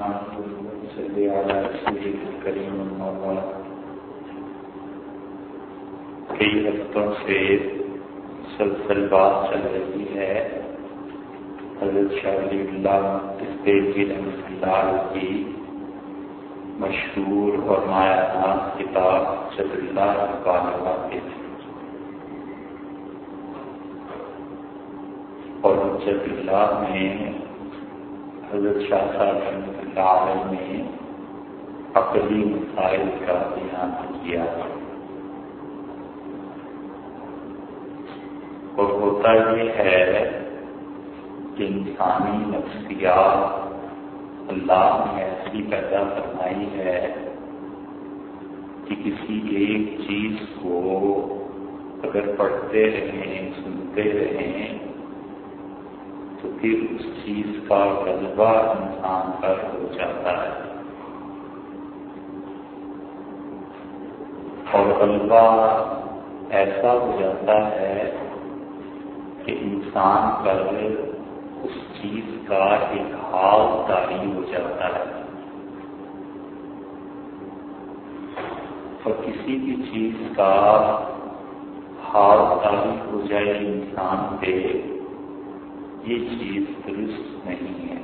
صلی علی رسول کریم اما بعد۔ کئی ہفتوں سے مسلسل بات چل رہی ہے حضرت شاہ ولی اللہ دہلوی رحمۃ اللہ علیہ کی مشہور اور مایہ کتاب جبر اللہ ربانی واقع، اور جبر اللہ میں حضرت شاہ صاحب رحمۃ اللہ علیہ نے عقلی مسائل کا بیان کیا، اور ہوتا یہ ہے کہ انسانی نفسیات اللہ نے ایسی پیدا فرمائی ہے کہ کسی ایک چیز کو اگر پڑھتے رہیں سنتے رہیں تو پھر اس چیز کا غلبہ انسان پر ہو جاتا ہے، اور غلبہ ایسا ہو جاتا ہے کہ انسان پر اس چیز کا ایک حال طاری ہو جاتا ہے، اور کسی بھی چیز کا حال طاری ہو جائے انسان پہ، یہ چیز درست نہیں ہے۔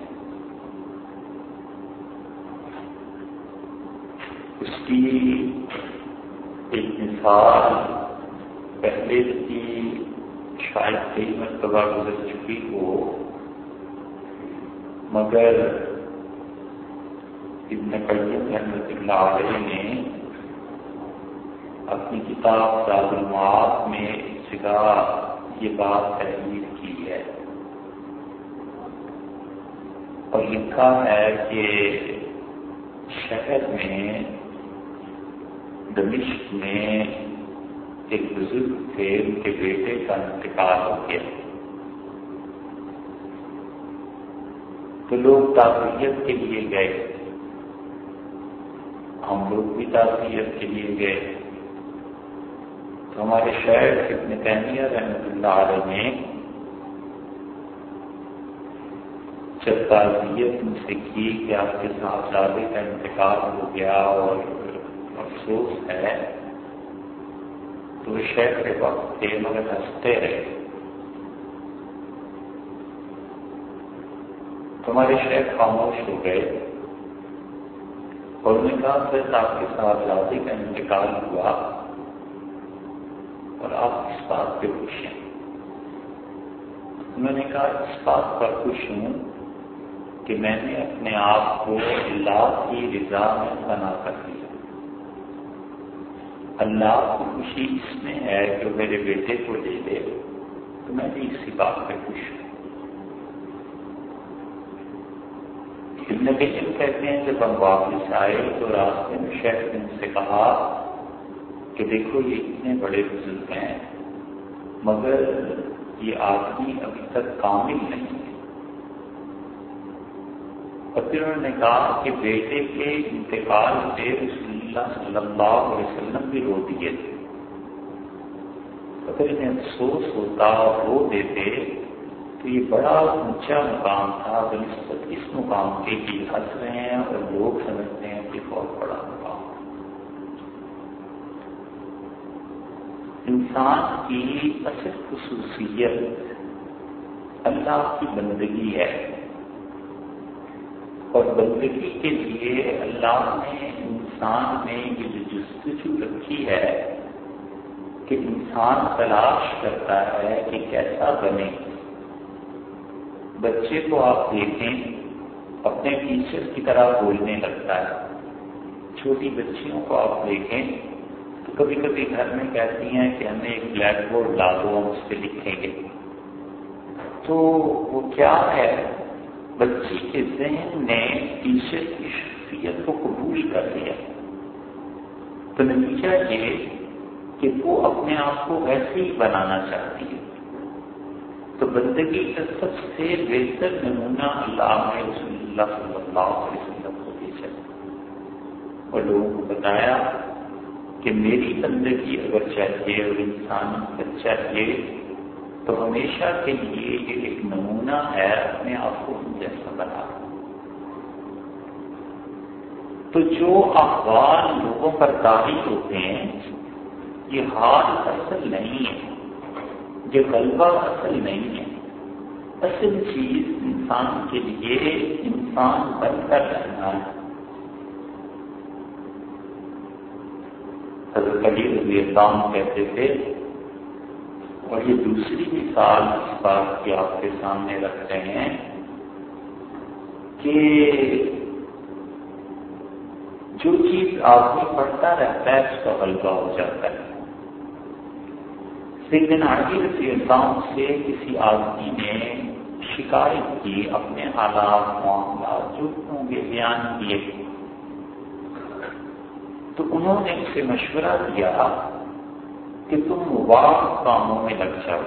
اس کی ایک مثال پہلے کی شاید کئی مرتبہ گزر چکی ہو، مگر ابن قیم رحمۃ اللہ علیہ نے اپنی کتاب زاد المعاد میں اس جگہ یہ بات تحریر کی ہے، اور لکھا ہے کہ شہر میں دمشق میں ایک بزرگ تھے، ان کے بیٹے کا انتقال ہو گیا، تو لوگ تعزیت کے لیے گئے، ہم لوگ بھی تعزیت کے لیے گئے، تو ہمارے شیخ ابن تیمیہ رحمۃ اللہ علیہ نے جب تعزیت ان سے کی کہ آپ کے صاحبزادے کا انتقال ہو گیا اور افسوس ہے، تو وہ شیخ کے وقت تھے مگر ہنستے رہے، تمہارے شیخ خاموش ہو گئے، اور انہوں نے کہا کہ آپ کے صاحبزادے کا انتقال ہوا اور آپ اس بات پہ خوش ہیں؟ انہوں نے کہا اس بات پر خوش ہوں کہ میں نے اپنے آپ کو اللہ کی رضا میں فنا کر دیا، اللہ کی خوشی اس میں ہے کہ میرے بیٹے کو لے لے، تو میں بھی اسی بات پہ خوش ہوں۔ ابن قیم کہتے ہیں جب ہم واپس آئے تو راستے میں شیخ نے ان سے کہا کہ دیکھو یہ اتنے بڑے بزرگ ہیں مگر یہ آدمی ابھی تک کامل نہیں ہے، اور پھر انہوں نے کہا کہ بیٹے کے انتقال سے رسول اللہ صلی اللہ علیہ وسلم بھی رو دیے تھے، اگر انہیں افسوس ہوتا اور رو دیتے تو یہ بڑا اونچا مقام تھا بنسبت اس مقام کے کہ ہنس رہے ہیں اور لوگ سمجھتے ہیں کہ بہت بڑا مقام۔ انسان کی اصل خصوصیت اللہ کی بندگی ہے، اور بندگی کے لیے اللہ نے انسان میں یہ جو جستجو رکھی ہے کہ انسان تلاش کرتا ہے کہ کیسا بنے۔ بچے کو آپ دیکھیں اپنے ٹیچر کی طرح بولنے لگتا ہے، چھوٹی بچیوں کو آپ دیکھیں تو کبھی کبھی گھر میں کہتی ہیں کہ ہمیں ایک بلیک بورڈ لا دو ہم اس پہ لکھیں گے، تو وہ کیا ہے، بچی کے ذہن نے ٹیچر کی شخصیت کو قبول کر لیا، تو نتیجہ یہ کہ وہ اپنے آپ کو ویسے ہی بنانا چاہتی ہے۔ تو بندگی کا سب سے بہتر نمونہ اللہ نے رسول اللہ صلی اللہ علیہ وسلم کو بھیجا، اور لوگوں کو بتایا کہ میری بندگی اگر چاہیے اور انسانیت چاہیے تو ہمیشہ کے لیے یہ ایک نمونہ ہے اپنے آپ کو جیسا بنا۔ تو جو احوال لوگوں پر طاری ہوتے ہیں یہ حال اصل نہیں ہے، یہ غلبہ اصل نہیں ہے۔ اصل چیز انسان کے لیے انسان بن کر رہنا ہے۔ حضرت علی رضی اللہ عنہ کہتے تھے، اور یہ دوسری مثال اس بات کی آپ کے سامنے رکھ رہے ہیں کہ جو چیز آدمی پڑھتا رہتا ہے اس کا غلبہ ہو جاتا ہے۔ سیدنا علی رضی اللہ عنہ سے کسی آدمی نے شکایت کی، اپنے حالات معاملات جو انہوں نے بیان کیے، تو انہوں نے اسے مشورہ دیا کہ تم مباح کاموں میں لگ جاؤ۔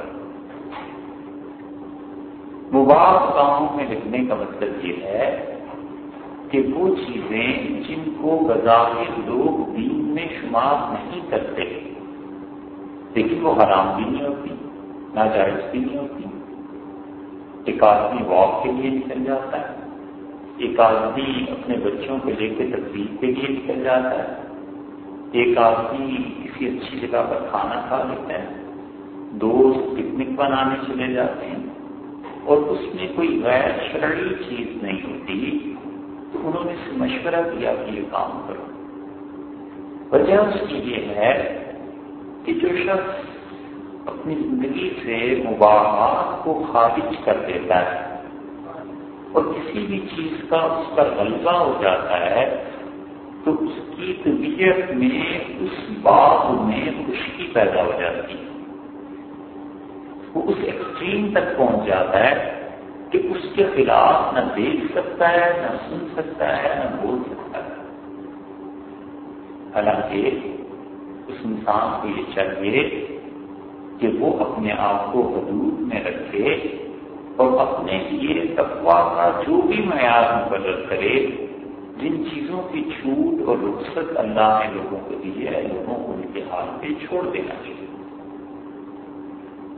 مباح کاموں میں لگنے کا مطلب یہ ہے کہ وہ چیزیں جن کو بظاہر لوگ دین میں شمار نہیں کرتے، لیکن وہ حرام بھی نہیں ہوتی، ناجائز بھی نہیں ہوتی۔ ایک آدمی واک کے لیے نکل جاتا ہے، ایک آدمی اپنے بچوں کو لے کے تقریب کے لیے نکل جاتا ہے، ایک آدمی کسی اچھی جگہ پر کھانا کھا لیتا ہے، دوست پکنک بنانے چلے جاتے ہیں، اور اس میں کوئی غیر شرعی چیز نہیں ہوتی، تو انہوں نے سے مشورہ کیا کہ یہ کام کرو۔ وجہ اس کی یہ ہے کہ جو شخص اپنی زندگی سے مباحات کو خارج کر دیتا ہے اور کسی بھی چیز کا اس پر غلبہ ہو جاتا ہے، تو اس کی طبیعت میں اس باغ میں خشکی پیدا ہو جاتی ہے۔ وہ اس ایکسٹریم تک پہنچ جاتا ہے کہ اس کے خلاف نہ دیکھ سکتا ہے، نہ سن سکتا ہے، نہ بول سکتا ہے۔ حالانکہ اس انسان کو یہ چاہیے کہ وہ اپنے آپ کو حدود میں رکھے اور اپنے لیے تقویٰ کا جو بھی معیار مقرر کرے، جن چیزوں کی چھوٹ اور رخصت اللہ نے لوگوں کو دی ہے، لوگوں کو ان کے حال پہ چھوڑ دینا چاہیے۔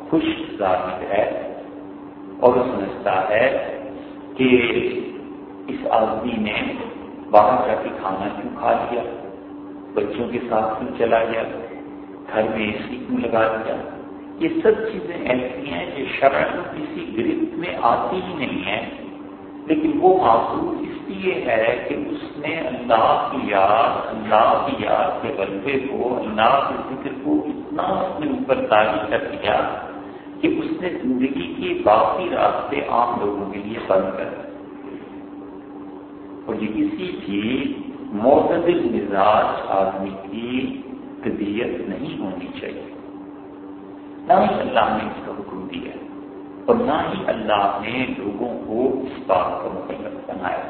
خوش ظاہر ہے اور وہ سمجھتا ہے کہ اس آدمی نے باہر جا کے کھانا کیوں کھا لیا، بچوں کے ساتھ کیوں چلا گیا، گھر میں اے سی کیوں لگا دیا۔ یہ سب چیزیں ایسی ہیں جو شرعاً کسی گرفت میں آتی ہی نہیں ہیں، لیکن وہ معصوم اس لیے ہے کہ اس نے اللہ کی یاد کے غلبے کو، اللہ کے ذکر کو اتنا اپنے اوپر طاری کر دیا کہ اس نے زندگی کے باقی راستے عام لوگوں کے لیے بند کر دیے۔ اور یہ کسی بھی معتدل مزاج آدمی کی طبیعت نہیں ہونی چاہیے۔ نہ ہی اللہ نے اس کا حکم دیا اور نہ ہی اللہ نے لوگوں کو اس بات کا مکلف بنایا۔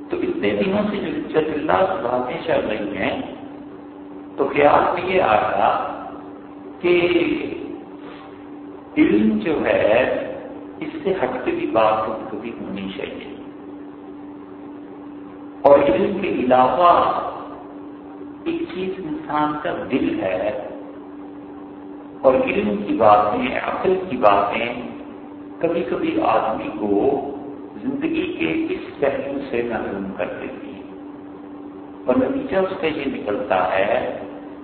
تو اتنے دنوں سے جب اللہ کی باتیں چل رہی ہیں تو خیال میں یہ آیا کہ علم جو ہے اس سے ہٹ کے بھی بات کبھی ہونی چاہیے، اور علم کے علاوہ ایک چیز انسان کا دل ہے، اور علم کی باتیں، عقل کی باتیں کبھی کبھی آدمی کو زندگی کے اس پہلو سے محروم کر دیتی ہے، اور نتیجہ اس کا یہ نکلتا ہے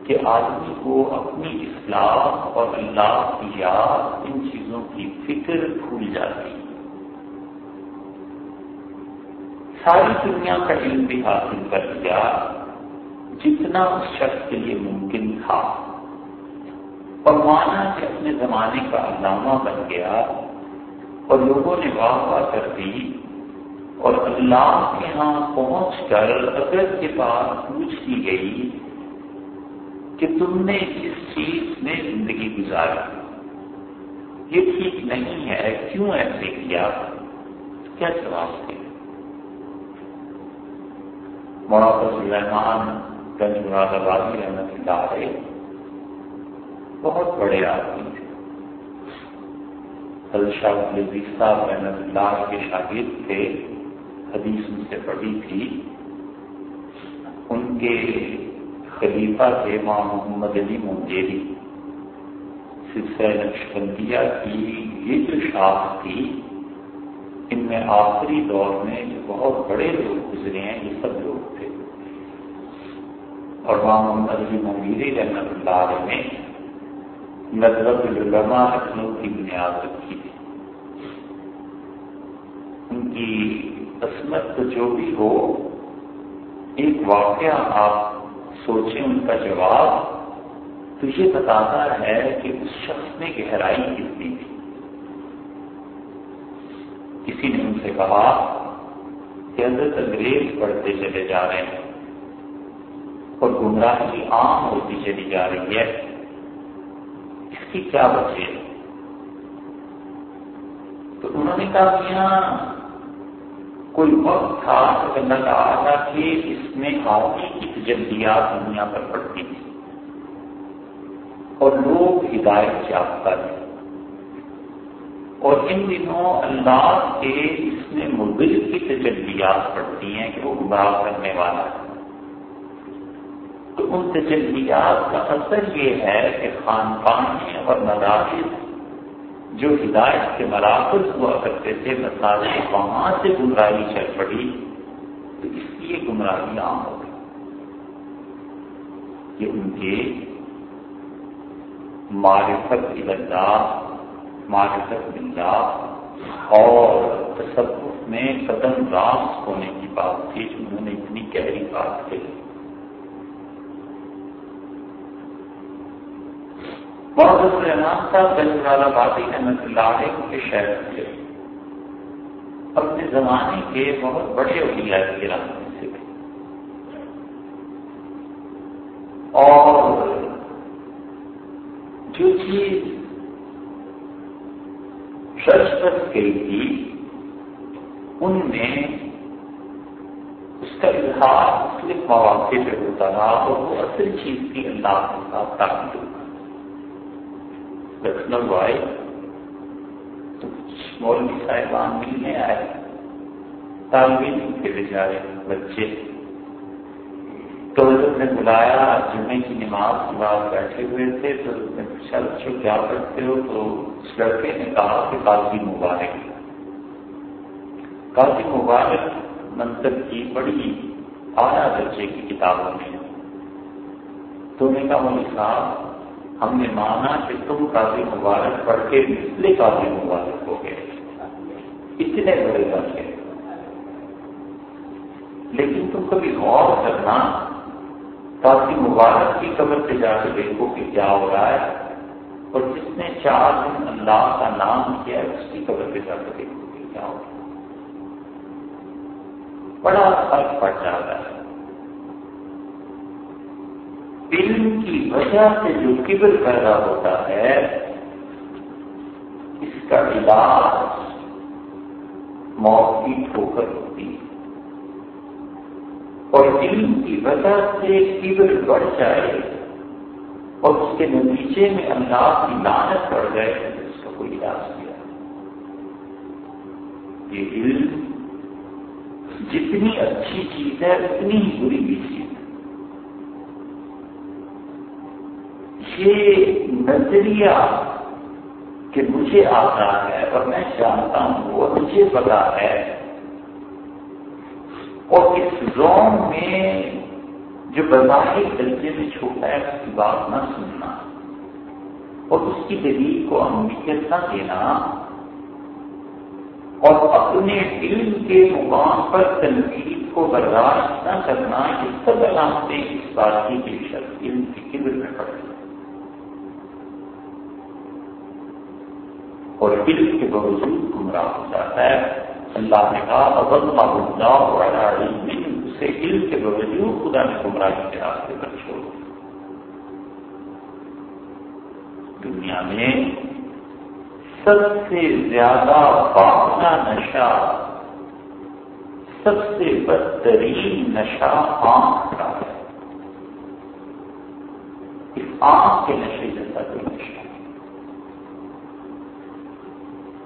کہ آدمی کو اپنی اصلاح اور اللہ کی یاد، ان چیزوں کی فکر بھول جاتی ہے۔ ساری دنیا کا علم بھی حاصل کر لیا جتنا اس شخص کے لیے ممکن تھا، اور مانا کہ اپنے زمانے کا علامہ بن گیا، اور لوگوں نے واہ واہ کر دی، اور اللہ کے ہاں پہنچ کر اگر کے پاس پوچھ دی گئی کہ تم نے اس چیز میں زندگی گزاری، یہ ٹھیک نہیں ہے، کیوں ایسے کیا، کیا جواب دے؟ مولانا سلیمان گنج مراد آبادی رحمۃ اللہ علیہ بہت بڑے آدمی تھے، حضرت شاہ ولی عزیز صاحب رحمۃ اللہ کے شاگرد تھے، حدیث ان سے پڑھی تھی۔ ان کے خلیفہ تھے ماں محمد علی منجیری۔ سلسلہ نقشبندیہ کی یہ جو شاخ تھی ان میں آخری دور میں جو بہت بڑے لوگ گزرے ہیں یہ سب لوگ تھے، اور محمد علی منگیری رحمۃ اللہ علیہ نے نظرت العلماء لکھنؤ کی بنیاد رکھی تھی۔ ان کی عصمت تو جو بھی ہو، ایک واقعہ آپ سوچیں ان کا جواب تو یہ بتاتا ہے کہ اس شخص میں گہرائی کتنی تھی۔ کسی نے ان سے کہا کہ حضرت انگریز بڑھتے چلے جا رہے ہیں اور گمراہی عام ہوتی چلی جا رہی ہے، اس کی کیا وجہ ہے؟ تو انہوں نے کہا میاں کوئی وقت تھا کہ اللہ تعالیٰ کہ اس میں آگے کی تجلیات دنیا پر پڑتی تھی اور لوگ ہدایت یافتہ تھے، اور ان دنوں اللہ کے اس میں مضل کی تجلیات پڑتی ہیں کہ وہ گمراہ کرنے والا ہے۔ تو ان تجلیات کا اثر یہ ہے کہ خانقاہیں اور مدارس جو ہدایت کے مراکز ہوا کرتے تھے مساجد، وہاں سے گمراہی چل پڑی، تو اس لیے گمراہی عام ہو گئی۔ یہ ان کے معرفت اللہ، معرفت باللہ اور تصوف میں قدم راست ہونے کی بات تھی، انہوں نے اتنی گہری بات کہی۔ بہت رحمان صاحب گنج والا بادی رحمۃ اللہ علیہ کے شہر تھے، اپنے زمانے کے بہت بڑے اولیاء کرام میں سے تھے، اور جو چیز شرط گئی تھی ان میں اس کا اظہار مختلف مواقع پہ ہوتا رہا، اور وہ اصل چیز تھی اللہ کے ساتھ تعلق۔ لکھنؤ آئے تو کچھ مولوی صاحبان ملنے آئے، طالب علم کے بیچارے بچے، تو حضرت نے بلایا، جمعے کی نماز کے بعد بیٹھے ہوئے تھے، تو حضرت نے پوچھا بچوں کیا پڑھتے ہو؟ تو اس لڑکے نے کہا کہ قاضی مبارک۔ قاضی مبارک منصب کی بڑی اعلیٰ درجے کی کتابوں میں، تو انہوں نے کہا مولوی صاحب ہم نے مانا کہ تم قاضی مبارک پڑھ کے مثل قاضی مبارک ہو گئے، اتنے بڑے بن گئے، لیکن تم کبھی غور کرنا قاضی مبارک کی قبر پہ جا کے دیکھو کہ کیا ہو رہا ہے، اور جس نے 4 دن اللہ کا نام کیا اس کی قبر پہ جا کے دیکھو کہ کیا ہو رہا ہے، بڑا فرق پڑ جاتا ہے۔ علم کی وجہ سے جو کبر پیدا ہوتا ہے اس کا علاج موت کی ٹھوکر ہوتی ہے، اور علم کی وجہ سے کبر بڑھ جائے اور اس کے نتیجے میں اللہ کی لعنت پڑ جائے تو اس کا کوئی علاج کیا۔ یہ علم جتنی اچھی چیز ہے اتنی ہی بری بھی چیز ہے۔ یہ نظریہ کہ مجھے آتا ہے اور میں جانتا ہوں وہ مجھے پتا ہے، اور اس زون میں جو بظاہر درجے میں چھوٹا ہے اس کی بات نہ سننا اور اس کی دلیل کو اہمیت نہ دینا، اور اپنے علم کے مقام پر تنقید کو برداشت نہ کرنا، یہ سب علامتیں اس بات کی کہ شخص علم کی کبر میں پڑ گئی، اور علم کے باوجود گمراہ ہو جاتا ہے۔ اللہ نے کہا اضلہ اللہ علی علم، اسے علم کے باوجود خدا نے گمراہی کے راستے پر چھوڑ دیا۔ دنیا میں سب سے زیادہ باطلا نشہ، سب سے بدترین نشہ آنکھ کا ہے۔ اس آنکھ کے نشے جیسا کوئی نشہ ہے۔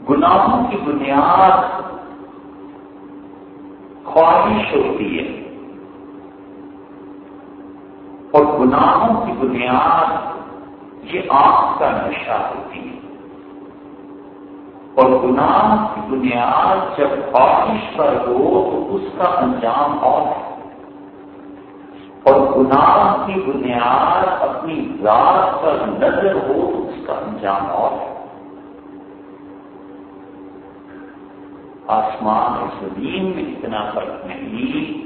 گناہوں کی بنیاد خواہش ہوتی ہے، اور گناہوں کی بنیاد یہ آنکھ کا نشہ ہوتی ہے۔ اور گناہ کی بنیاد جب خواہش پر ہو تو اس کا انجام اور ہے، اور گناہ کی بنیاد اپنی ذات پر نظر ہو تو اس کا انجام اور ہے۔ آسمان اور زمین میں اتنا فرق نہیں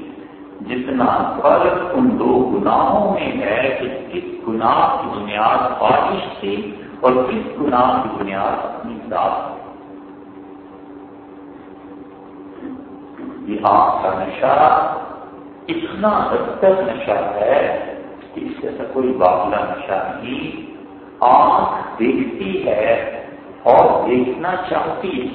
جتنا فرق ان دو گناہوں میں ہے کہ کس گناہ کی بنیاد خواہش تھی اور کس گناہ کی بنیاد اپنی ذات تھی۔ یہ آنکھ کا نشہ اتنا بدتر نشہ ہے کہ اس جیسا کوئی باطلا نشہ نہیں۔ آنکھ دیکھتی ہے اور دیکھنا چاہتی ہے،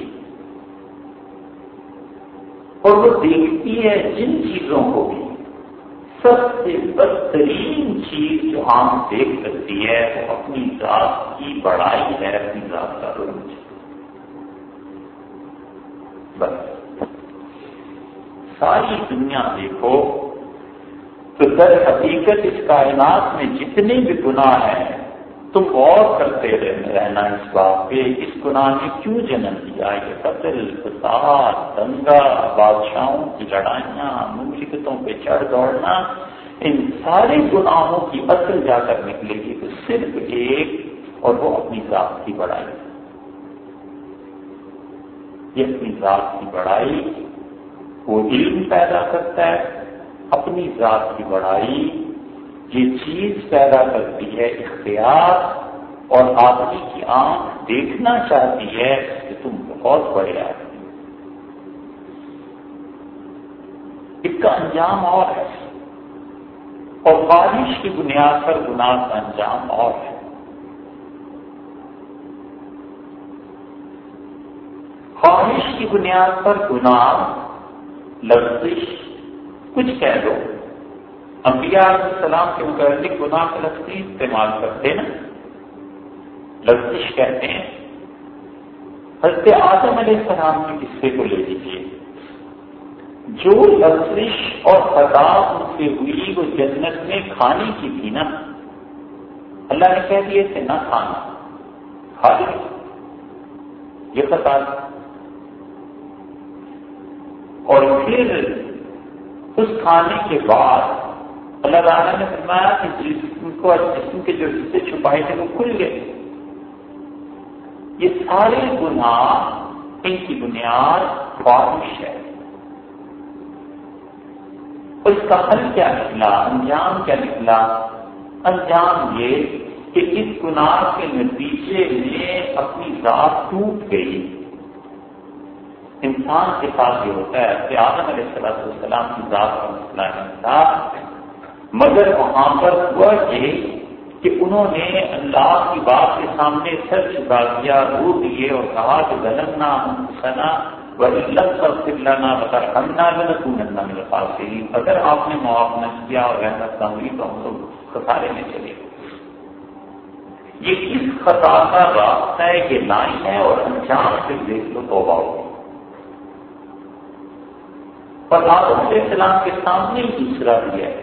اور وہ دیکھتی ہے جن چیزوں کو بھی سب سے بدترین چیز جو آنکھ دیکھ سکتی ہے وہ اپنی ذات کی بڑائی ہے، اپنی ذات کا عروج۔ بس ساری دنیا دیکھو تو در حقیقت اس کائنات میں جتنے بھی گناہ ہیں تم غور کرتے رہنا اس بات پہ اس گناہ نے کیوں جنم دیا۔ یہ قتل، فساد، دنگا، بادشاہوں کی لڑائیاں، مملکتوں پہ چڑھ دوڑنا، ان سارے گناہوں کی اصل جا کر نکلے گی تو صرف ایک، اور وہ اپنی ذات کی بڑائی۔ یہ اپنی ذات کی بڑائی وہ علم پیدا کرتا ہے، اپنی ذات کی بڑائی یہ چیز پیدا کرتی ہے اختیار، اور آدمی کی آنکھ دیکھنا چاہتی ہے کہ تم بہت بڑے آدمی۔ اس کا انجام اور ہے، اور خواہش کی بنیاد پر گناہ کا انجام اور ہے۔ خواہش کی بنیاد پر گناہ، لفظش کچھ کہہ دو، انبیاء علیہ السلام کے متعلق گناہ کا لفظ استعمال کرتے نا، لفظش کہتے ہیں۔ حضرت آدم علیہ السلام کے قصے کو لے لیجیے، جو لفظش اور خطا ان سے ہوئی وہ جنت میں کھانے کی تھی نا، اللہ نے کہہ دیے تھے نہ کھانا، کھا لیں، یہ خطا۔ اور پھر اس کھانے کے بعد اللہ تعالیٰ نے فرمایا کہ جسم کے جو حصے چھپائے تھے وہ کھل گئے۔ یہ سارے گناہ ان کی بنیاد خواہش ہے، اور اس کا حل کیا نکلا، انجام کیا نکلا؟ انجام یہ کہ اس گناہ کے نتیجے میں اپنی ذات ٹوٹ گئی۔ انسان کے ساتھ یہ ہوتا ہے کہ آدم علیہ السلام کی ذات کا مسئلہ نہیں تھا، مگر وہاں پر ہوا یہ کہ انہوں نے اللہ کی بات کے سامنے سر جھکا دیا، رو دیے اور کہا کہ ظلمنا انفسنا وان لم تغفر لنا وترحمنا لنکونن من الخاسرین، اگر آپ نے معاف نہ کیا اور رحمت نہ ہوئی تو ہم لوگ خسارے میں چلے گئے۔ یہ کس خطا کا راستہ ہے، یہ لائن ہے، اور انجام سے دیکھ لو توبہ ہو۔ اور آدم علیہ السلام کے سامنے ہی دوسرا دیا ہے،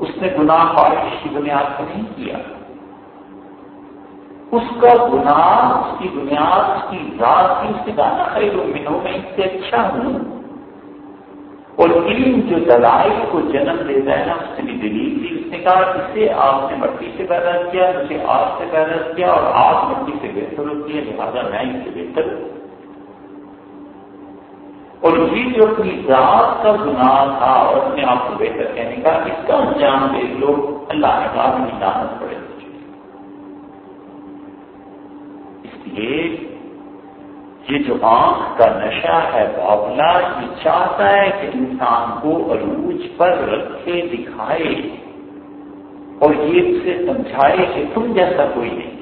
اس نے گناہ خواہش کی بنیاد پر نہیں کیا، اس کا گناہ اس کی بنیاد اس کی ذات کی، اس نے کہا خیر منہ میں اس سے اچھا ہوں۔ اور علم جو دلائل کو جنم دیتا ہے نا، اس نے بھی دلیل دی، اس نے کہا اسے آپ نے مٹی سے پیدا کیا، مجھے آگ سے پیدا کیا، اور آگ مٹی سے بہتر ہوتی ہے، لہٰذا میں اس سے بہتر ہوں۔ اور یہ جو اپنی ذات کا گناہ تھا اور اپنے آپ کو بہتر کہنے کا، اس کا انجام دیکھ لو، اللہ نے کہا کہ لعنت پڑے گی۔ اس لیے یہ جو آنکھ کا نشہ ہے باولا، یہ چاہتا ہے کہ انسان کو عروج پر رکھے دکھائے، اور یہ اسے سمجھائے کہ تم جیسا کوئی نہیں۔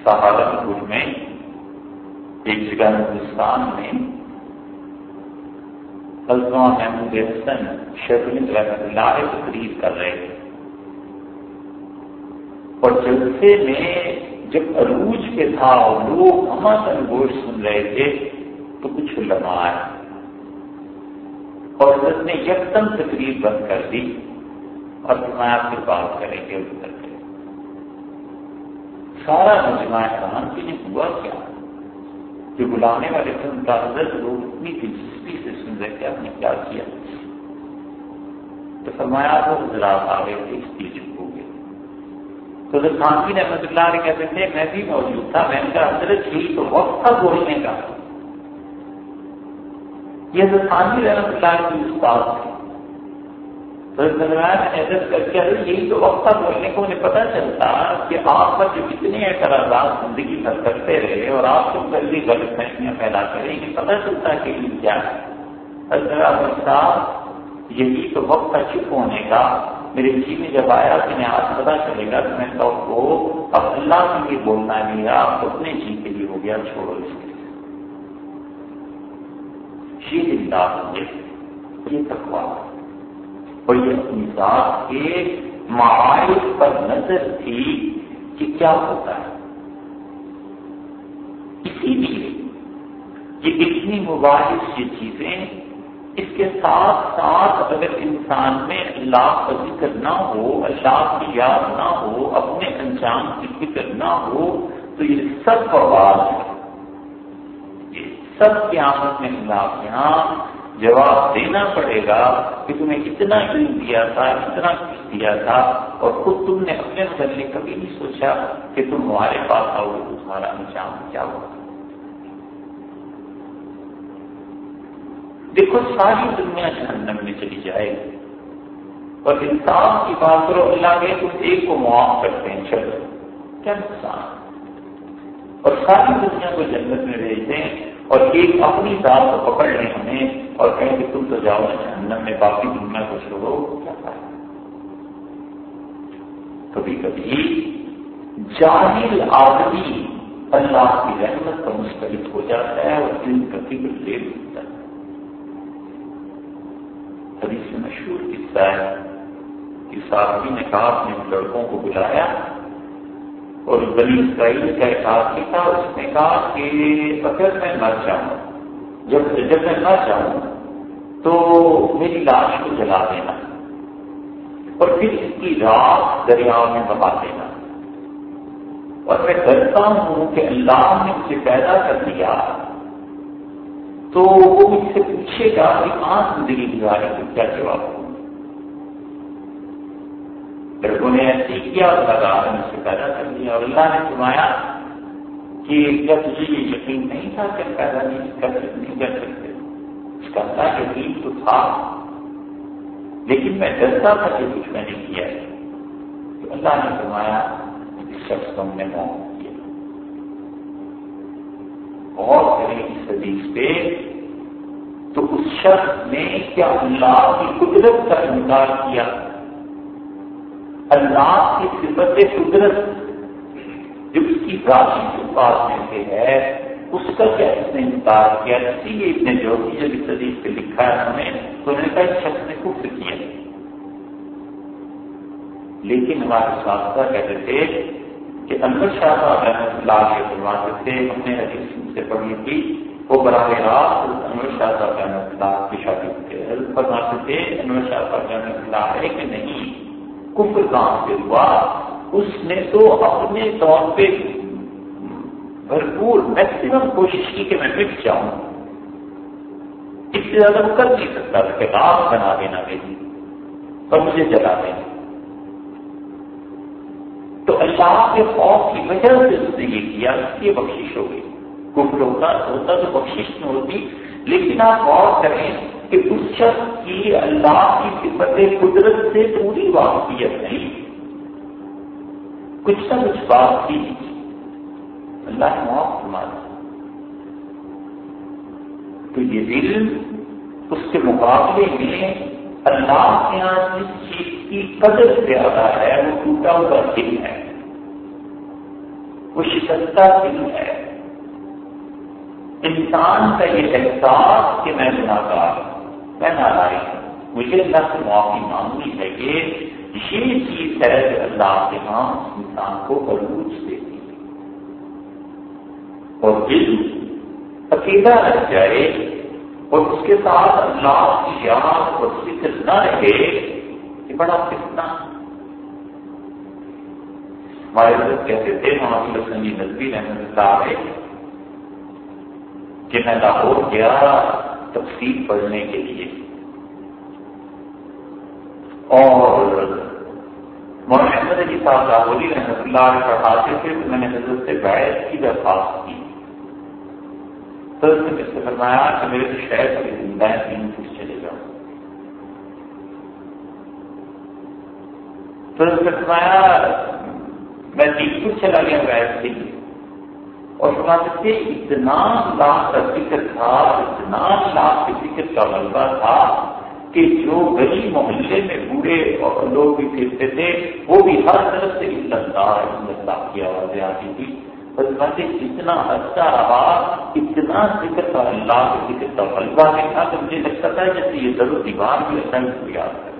سہارنپور میں ایک جگہ ہندوستان میں علامہ محمود حسن شیخ رحمۃ اللہ تقریر کر رہے تھے، اور جلسے میں جب عروج پہ تھا اور لوگ ہمہ گوش سن رہے تھے تو کچھ علماء آئے اور حضرت نے یکدم تقریر بند کر دی اور فرمایا پھر بات کریں گے اس کر کے۔ سارا مجمع حیران کہ نہیں ہوا کیا؟ جو بلانے والے تھے ان کا حضرت لوگ اتنی دلچسپی سے سن رہے تھے آپ نے کیا کیا؟ تو فرمایا وہ حضرات آ گئے تھے اس چیز ہو گئے. تو حضرت تھانوی رحمۃ اللہ علیہ کہتے تھے میں بھی موجود تھا. میں نے کہا حضرت یہی تو وقت تھا بولنے کا. یہ حضرت تھانوی رحمۃ اللہ علیہ کی استاد تھے. حضرت کر کے یہی تو وقت تھا بولنے کو. انہیں پتہ چلتا کہ آپ پر جو کتنے اعتراضات زندگی بھر کرتے رہے اور آپ کو جلدی غلط فہمیاں پیدا کریں یہ پتہ چلتا کہ یہ کیا ہے. حضرت یہی تو وقت تھا چپ ہونے کا. میرے جی میں جب آیا کہ میں آج پتہ چلے گا تو میں تو کو اب اللہ کے لیے بولنا نہیں رہا آپ اپنے جی کے لیے ہو گیا چھوڑو اس کے شیر انداز یہ تقویٰ اور یہ اپنی ذات کے معائب پر نظر تھی کہ کیا ہوتا ہے. اسی لیے یہ اتنی مبارک یہ چیزیں اس کے ساتھ ساتھ اگر انسان میں اللہ کا ذکر نہ ہو اللہ کی یاد نہ ہو اپنے انجام کی فکر نہ ہو تو یہ سب برباد ہے. یہ سب قیامت میں اللہ کے یہاں جواب دینا پڑے گا کہ تمہیں اتنا علم دیا تھا اتنا کچھ دیا تھا اور خود تم نے اپنے متعلق کبھی نہیں سوچا کہ تم ہمارے پاس آؤ تو تمہارا انجام کیا ہوگا. دیکھو ساری دنیا جہنم میں چلی جائے گی اور انسان کی بات کرو اللہ کے تم ایک کو معاف کرتے ہیں چلو کیا نقصان. اور ساری دنیا کو جنت میں بھیج دیں اور ایک اپنی ذات کو پکڑ لیں ہمیں اور کہیں کہ تم تو جاؤ جہنم میں باقی دنیا کو چھوڑو کیا فائدہ. کبھی کبھی جاہل آدمی اللہ کی رحمت پر مسترد ہو جاتا ہے اور دل کا فکر لے لیتا ہے. حدیث سے مشہور قصہ ہے کہ صحابی نے کہا اپنے لڑکوں کو بلایا اور بنی اسرائیل کا ایک آدمی تھا. اس نے کہا کہ اگر میں مر جاؤں جب میں مر جاؤں تو میری لاش کو جلا دینا اور پھر اس کی رات دریا میں بہا دینا. اور میں ڈرتا ہوں کہ اللہ نے مجھے پیدا کر دیا تو وہ مجھ سے پوچھے گا کہ کہاں زندگی گزارے تو کیا جواب ہوں. لڑکوں نے ایسے کیا اللہ نے مجھ سے پیدا کر دیا اور اللہ نے فرمایا کہ کیا تجھے یہ یقین نہیں تھا کہ پیدا نہیں کر سکتے. اس کا اللہ یقین تو تھا لیکن میں ڈرتا تھا کہ کچھ میں نے کیا ہے. تو اللہ نے فرمایا اس شخص کو ہم نے موت کیا. اور کریں اس حدیث پہ تو اس شخص نے کیا اللہ کی قدرت کا انکار کیا. اللہ کی صفت قدرت جو اس کی ذاتی صفات میں سے ہے اس کا کیا اس نے انکار کیا. اسی لیے ابن جوزی جب اس حدیث پہ لکھا ہے ہمیں تو انہوں نے کہا اس شخص نے کفر کیا. لیکن ہمارے ساتھ کہتے تھے کہ انور شاہ صاحب رحمۃ اللہ علیہ فرماتے تھے ہم نے حدیث سے پڑھی تھی وہ براہ راست انور شاہ صاحب رحمۃ اللہ کی شاگرد تھے. فرماتے تھے انور شاہ صاحب رحمۃ اللہ علیہ کہ نہیں کفر کہاں سے ہوا. اس نے تو اپنے طور پہ بھرپور میکسیمم کوشش کی کہ میں مٹ جاؤں. اس سے زیادہ وہ کر نہیں سکتا تھا کہ آپ بنا دینا میری اور مجھے جلا دینا. تو اللہ کے خوف کی وجہ سے اس نے یہ کیا اس لیے بخشش ہو گئی. کفر ہوتا تو بخشش نہ ہوتی. لیکن آپ غور کریں کہ اس شخص کی اللہ کی صفت قدرت سے پوری واقفیت نہیں کچھ نہ کچھ بات کی اللہ نے معاف فرما دیا. تو یہ دل اس کے مقابلے میں اللہ کے یہاں جس چیز کی قدر زیادہ ہے وہ ٹوٹا ہوا دل ہے وہ شکستہ دل ہے. انسان کا یہ احساس کہ میں گناہگار ہوں میں نالاحق ہوں مجھے اللہ سے معافی مانگنی ہے کہ یہ چیز ہے کہ اللہ کے ہاں انسان کو عروج دیتی ہے. اور دل اکیلا رہ جائے اور اس کے ساتھ اللہ کی یاد اور فکر نہ رہے یہ بڑا فتنہ. ہمارے حضرت کہتے تھے محمد حسن ندوی رحمۃ اللہ علیہ کہ میں لاہور گیا تفسیر پڑھنے کے لیے، اور مولانا احمد علی صاحب لاہوری رحمۃ اللہ علیہ پڑھاتے تھے تو میں نے حضرت سے بیعت کی درخواست کی، تو اس نے مجھ سے فرمایا کہ میرے تو شہر سے زندہ ہے، 3 فٹ چلے جاؤ۔ تو اس نے فرمایا میں 3 فٹ چلا گیا بیعت کے لیے، اور فرماتے تھے اتنا لاکھ کا ذکر تھا، اتنا لاکھ کے ذکر کا غلبہ تھا کہ جو گلی محلے میں بوڑھے لوگ بھی پھرتے تھے وہ بھی ہر طرف سے اللہ کی آوازیں آتی تھی۔ فرماتے اتنا اچھا رہا، اتنا ذکر کا اللہ کے ذکر کا غلبہ دیکھا تو مجھے لگتا تھا جیسے یہ در و دیوار بھی اچانک کو یاد کرتے۔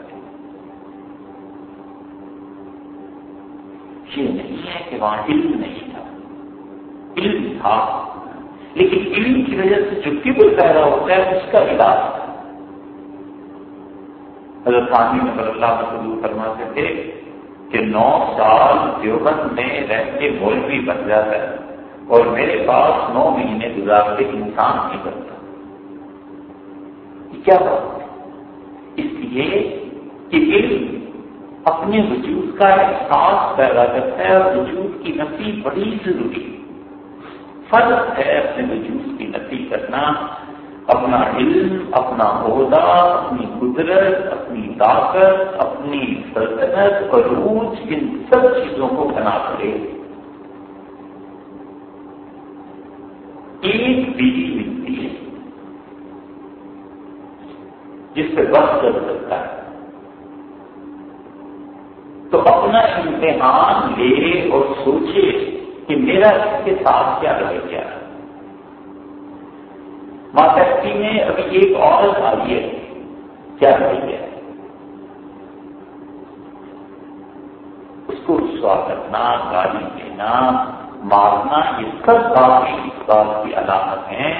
یہ نہیں ہے کہ وہاں علم نہیں تھا، علم تھا، لیکن علم کی وجہ سے جو کبر پیدا ہوتا ہے اس کا علاج تھا۔ حضرت ثانی نبی اللہ وسلم فرماتے تھے کہ 9 سال دیوبند میں رہ کے مولوی بن جاتا ہے اور میرے پاس 9 مہینے گزارتے انسان نہیں بنتا۔ یہ کیا بات ہے؟ اس لیے کہ علم اپنے وجود کا احساس پیدا کرتا ہے، اور وجود کی نفی بڑی ضروری ہے۔ فرض ہے اپنے وجود کی نفی کرنا، اپنا علم، اپنا عہدہ، اپنی قدرت، اپنی طاقت، اپنی سلطنت، عروج، ان سب چیزوں کو بنا کرے۔ ایک بیوی ملتی ہے جس پہ وقت چل سکتا ہے، تو اپنا امتحان لے اور سوچے کہ میرا اس کے ساتھ کیا رویہ ہے۔ ماتحتی میں ابھی ایک عورت آئی ہے، کیا رویہ ہے؟ اس کو رسوا کرنا، گالی دینا، مارنا، یہ سب باتیں اس بات کی علامت ہیں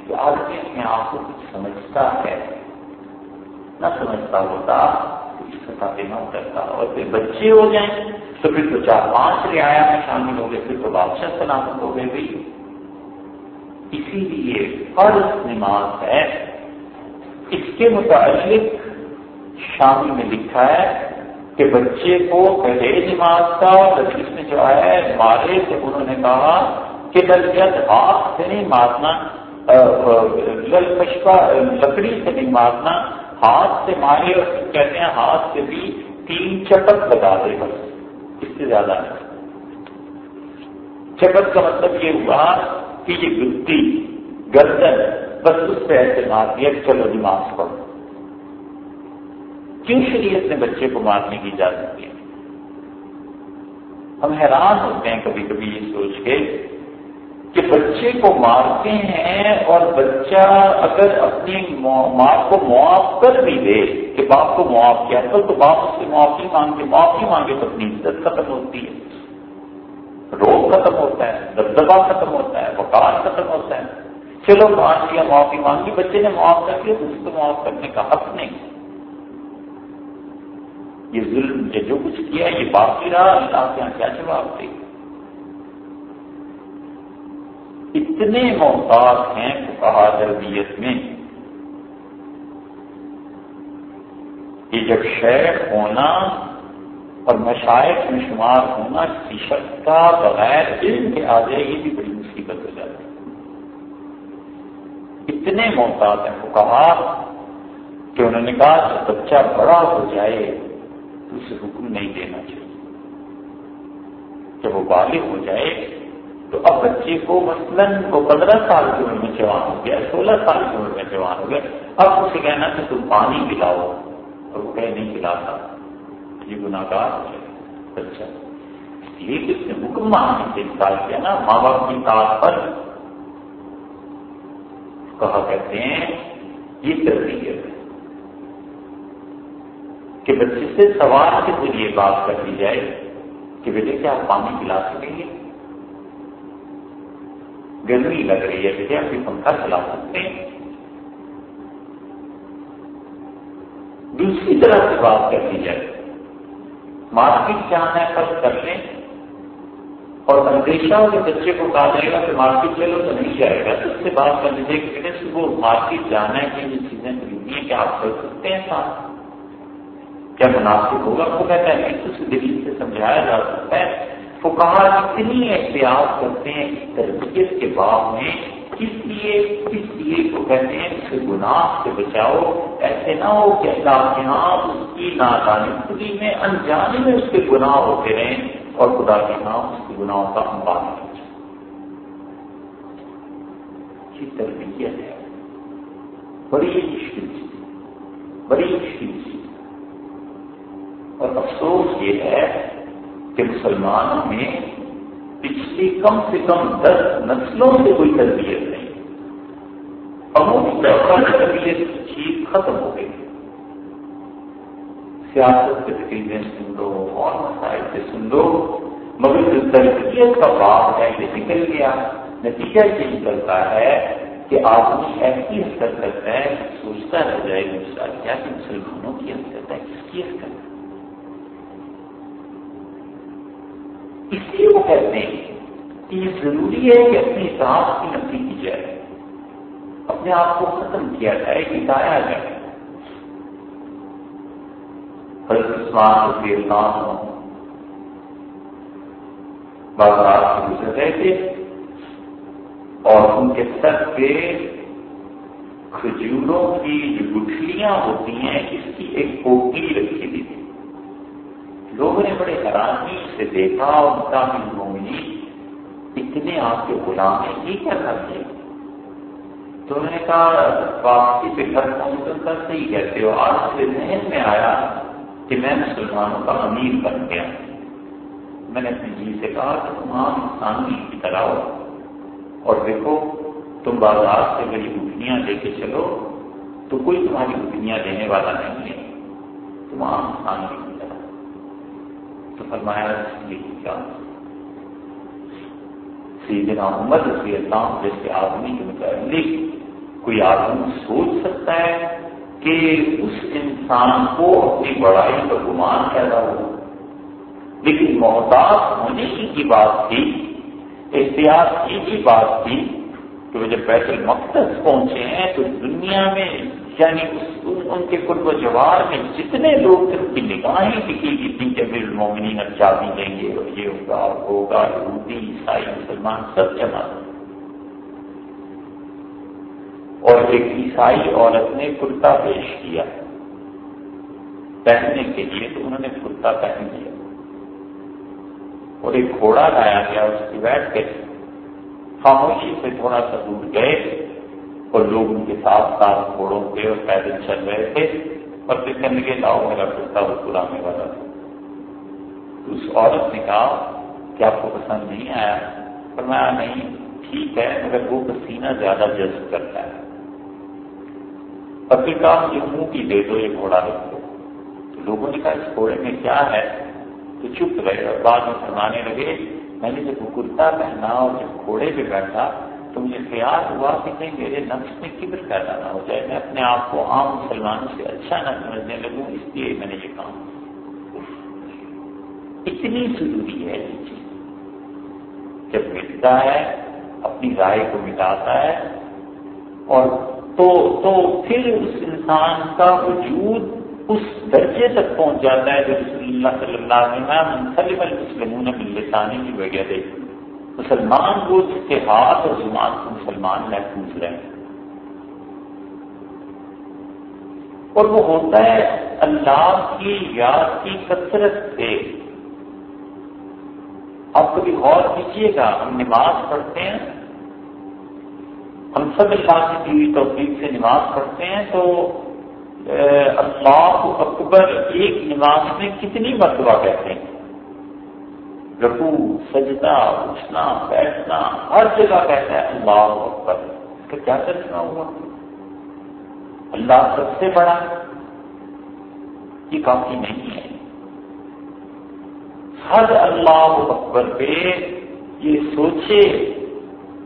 کہ آدمی اپنے آپ کو کچھ سمجھتا ہے، نہ سمجھتا ہوتا اس سطح پہ نہ کرتا، اور پھر بچے ہو جائیں تو پھر تو 4-5 رعایا میں شامل ہو گئے، پھر تو بادشاہ سلامت ہو گئے بھی۔ اسی لیے فرض نماز ہے، اس کے متعلق شامی میں لکھا ہے کہ بچے کو پہلے نماز کا حدیث میں جو ہے مارے تو انہوں نے کہا کہ ہاتھ سے نہیں مارنا، لکڑی سے نہیں مارنا، ہاتھ سے مارے، اور کہتے ہیں ہاتھ سے بھی 3 چپت لگا دے، بس اس سے زیادہ نہیں۔ چپت کا مطلب یہ ہوا کہ یہ گدی گردن بس اس پہ ایسے مار دیا کہ چلو نماز پڑھو۔ کیوں شریعت نے بچے کو مارنے کی اجازت دی؟ ہم حیران ہوتے ہیں کبھی کبھی یہ سوچ کے کہ بچے کو مارتے ہیں، اور بچہ اگر اپنی ماں کو معاف کر بھی دے کہ باپ کو معاف کیا، تو باپ اس سے معافی مانگے تو اپنی عزت ختم ہوتی ہے، روب ختم ہوتا ہے، دبدبا ختم ہوتا ہے، وقار ختم ہوتا ہے۔ چلو مان لیا، معافی مانگی، بچے نے معاف کر دیا تو اس کو معاف کرنے کا حق نہیں۔ یہ ظلم نے جو کچھ کیا یہ باقی رہا، اللہ کے یہاں کیا جواب دے؟ اتنے محتاط ہیں فقہاء تربیت میں کہ جب شیخ ہونا اور مشائخ میں شمار ہونا کسی شخص کا بغیر علم کے آ جائے، یہ بھی بڑی مصیبت ہو جاتی ہے۔ اتنے محتاط ہیں فقہاء کہ انہوں نے کہا کہ بچہ بڑا ہو جائے تو اسے حکم نہیں دینا چاہیے، جب وہ بالغ ہو جائے تو اب بچے کو مثلاً وہ 15 سال کی عمر میں جوان ہو گیا، 16 سال کی عمر میں جوان ہو گیا، اب اسے کہنا کہ تم پانی پلاؤ اور وہ کہے نہیں پلاتا، یہ گناہگار ہو جائے بچہ۔ اس لیے کہ اس نے حکم ماننے سے انکار کیا نا، ماں باپ کی اطاعت پر کہا کرتے ہیں یہ تربیت ہے کہ بچے سے سوال کے ذریعے بات کر دی جائے کہ بیٹے کیا آپ پانی پلا سکیں گے؟ گرمی لگ رہی ہے بیٹے آپ پنکھا چلا سکتے ہیں؟ دوسری طرح سے بات کر دی جائے، مارکیٹ جانا ہے خرچ کر لیں، اور اندیشہ ہو کہ بچے کو کہا جائے گا کہ مارکیٹ چلو تو نہیں جائے گا، تو اس سے بات کر لیجیے کہ بیٹے صبح مارکیٹ جانا ہے کہ یہ چیزیں خریدنی ہے، کیا آپ کر سکتے ہیں ساتھ؟ کیا مناسب ہوگا؟ وہ کہتا ہے نہیں، اس دلیل سے سمجھایا جا سکتا ہے۔ فقہا اتنی احتیاط کرتے ہیں اس تربیت کے باب میں، اس لیے کو کہتے ہیں اسے گناہ سے بچاؤ، ایسے نہ ہو کہ اللہ کے ہاں اس کی نادانستگی میں انجانے میں اس کے گناہ ہوتے رہیں اور خدا کے ہاں اس کے گناہوں کا انبار ہو جائے۔ یہ تربیت ہے، بڑی مشکل چیز، بڑی مشکل چیز۔ اور افسوس یہ ہے کہ مسلمانوں میں پچھلی کم سے کم 10 نسلوں سے کوئی تربیت نہیں، عمومی طور پر تربیت کی چیز ختم ہو گئی۔ سیاست کے تقریباً سن لو اور مسائل سے سن لو، مگر جو تربیت کا باب ہے یہ نکل گیا۔ نتیجہ یہ نکلتا ہے کہ آدمی ایسی حرکت کرتا ہے کہ سوچتا رہ جائے گا کیا کہ مسلمانوں کی حرکت ہے، کس کی حرکت ہے؟ اس لیے وہ کہتے ہیں کہ یہ ضروری ہے کہ اپنی ذات کی نفی کی جائے، اپنے آپ کو ختم کیا جائے، گٹایا جائے۔ حضرت عثمان رضی اللہ عنہ بازار سے گزر رہے تھے اور ان کے سر پہ کھجوروں کی جو گٹھلیاں ہوتی ہیں اس کی ایک پوٹلی رکھی ہوئی تھی۔ لوگوں نے بڑے حیرانی سے دیکھا اور مقامی مومنی اتنے آپ کے غلام ہیں، یہ کیا کرتے ہیں؟ تو انہوں نے کہا واپسی پہ گھر پہنچ کر صحیح کہتے ہو، آج سے ذہن میں آیا کہ میں مسلمانوں کا امیر بن گیا۔ میں نے اپنی جی سے کہا کہ تم عام انسانی کی طرح ہو اور دیکھو تم بازار سے بڑی گٹھلیاں لے کے چلو تو کوئی تمہاری گٹھلیاں لینے والا نہیں ہے، تم عام انسانی کی طرح۔ تو فرمایا کیا سیدنا عمر رضی اللہ عنہ جیسے آدمی کے متعلق کوئی آدمی سوچ سکتا ہے کہ اس انسان کو اپنی بڑائی کا گمان پیدا ہو؟ لیکن محتاط ہونے کی بات تھی، احتیاط کی بات تھی کہ وہ جب بیت المقدس پہنچے ہیں تو دنیا میں یعنی ان کے قرب و جوار میں جتنے لوگ تھے ان کی نگاہیں ٹکی کی تھی کہ امیر المومنین اب چابی لیں گے اور یہ ہوگا یہودی عیسائی مسلمان سب جمع تھے۔ اور ایک عیسائی عورت نے کرتا پیش کیا پہننے کے لیے، تو انہوں نے کرتا پہن لیا اور ایک گھوڑا لایا گیا، اس کی بیٹھ کے خاموشی سے تھوڑا سا دور گئے اور لوگ ان کے ساتھ ساتھ گھوڑوں پہ اور پیدل چل رہے تھے اور پھر کہنے لگے لاؤ میرا کرتا وہ پرانے والا تھا۔ تو اس عورت نے کہا کہ آپ کو پسند نہیں آیا؟ فرمایا نہیں ٹھیک ہے مگر وہ پسینہ زیادہ جذب کرتا ہے۔ اور پھر کہا مجھے منہ کی دے دو، یہ گھوڑا رکھ دو۔ تو لوگوں نے کہا اس گھوڑے میں کیا ہے؟ تو چپ رہے اور بعد میں فرمانے لگے میں نے جب کرتا پہنا اور جب گھوڑے پہ بیٹھا تو مجھے خیال ہوا کہ کہیں میرے نفس میں کبر پیدا نہ ہو جائے، میں اپنے آپ کو عام مسلمانوں سے اچھا نہ سمجھنے لگوں، اس لیے میں نے یہ کہا۔ اتنی ضروری ہے یہ چیز، جب مٹتا ہے اپنی رائے کو مٹاتا ہے اور تو پھر اس انسان کا وجود اس درجے تک پہنچ جاتا ہے جو رسول اللہ صلی اللہ علیہ وسلم سلم المسلمون باللسان کی وجہ سے مسلمان وہ جس کے ہاتھ اور زبان سے مسلمان محفوظ رہے، اور وہ ہوتا ہے اللہ کی یاد کی کثرت سے۔ آپ کبھی غور کیجیے گا، ہم نماز پڑھتے ہیں، ہم سب اللہ کی دی ہوئی توفیق سے نماز پڑھتے ہیں تو اللہ اکبر ایک نماز میں کتنی مرتبہ کہتے ہیں؟ رکوع، سجدہ، اٹھنا، بیٹھنا، ہر جگہ کہتا ہے اللہ اکبر۔ اس کا کیا ترجمہ ہوا؟ اللہ سب سے بڑا، یہ کافی نہیں ہے۔ ہر اللہ اکبر پہ یہ سوچے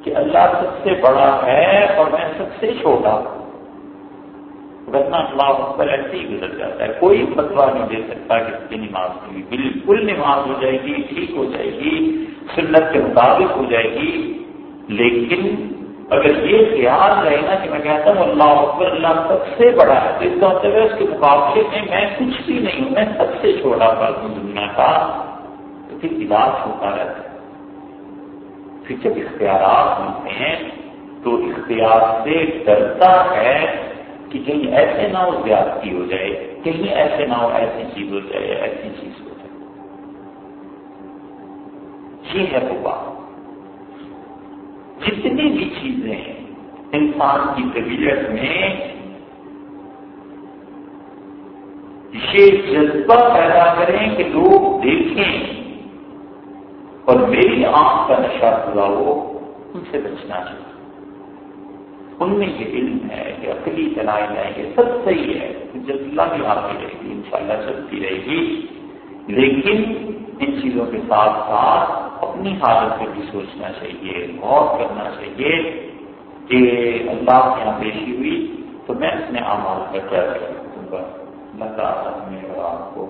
کہ اللہ سب سے بڑا ہے اور میں سب سے چھوٹا، ورنہ اللہ اکبر ایسے ہی گزر جاتا ہے۔ کوئی فتویٰ نہیں دے سکتا کہ اس کی نماز کی بالکل نماز ہو جائے گی، ٹھیک ہو جائے گی، سنت کے مطابق ہو جائے گی. لیکن اگر یہ خیال رہے نا کہ میں کہتا ہوں اللہ اکبر اللہ سب سے بڑا ہے، تو اس کا مطلب ہے اس کے مقابلے میں کچھ بھی نہیں ہوں، میں سب سے چھوٹا فرد ہوں دنیا کا، تو پھر علاج ہوتا رہتا ہے. پھر جب اختیارات ملتے ہیں تو اختیار سے ڈرتا ہے کہ کہیں ایسے نہ ہو زیادتی ہو جائے، کہیں ایسے نہ ہو ایسی چیز ہو جائے، ایسی چیز ہو جائے. یہ ہے وہ بات. جتنی بھی چیزیں ہیں انسان کی طبیعت میں یہ جذبہ پیدا کریں کہ لوگ دیکھیں اور میری آنکھ کا نشہ پورا ہو، ان سے بچنا چاہیے. ان میں یہ علم ہے، یہ عقلی دلائل ہے، یہ سب صحیح ہے، جذبہ بھی آتی رہے گی انشاءاللہ چلتی رہے گی. لیکن ان چیزوں کے ساتھ ساتھ اپنی حالت پہ بھی سوچنا چاہیے، غور کرنا چاہیے کہ اللہ کے یہاں پیشی ہوئی تو میں اپنے اعمال کا کیا کر سکوں گا. اللہ تعالیٰ ہمیں اور آپ کو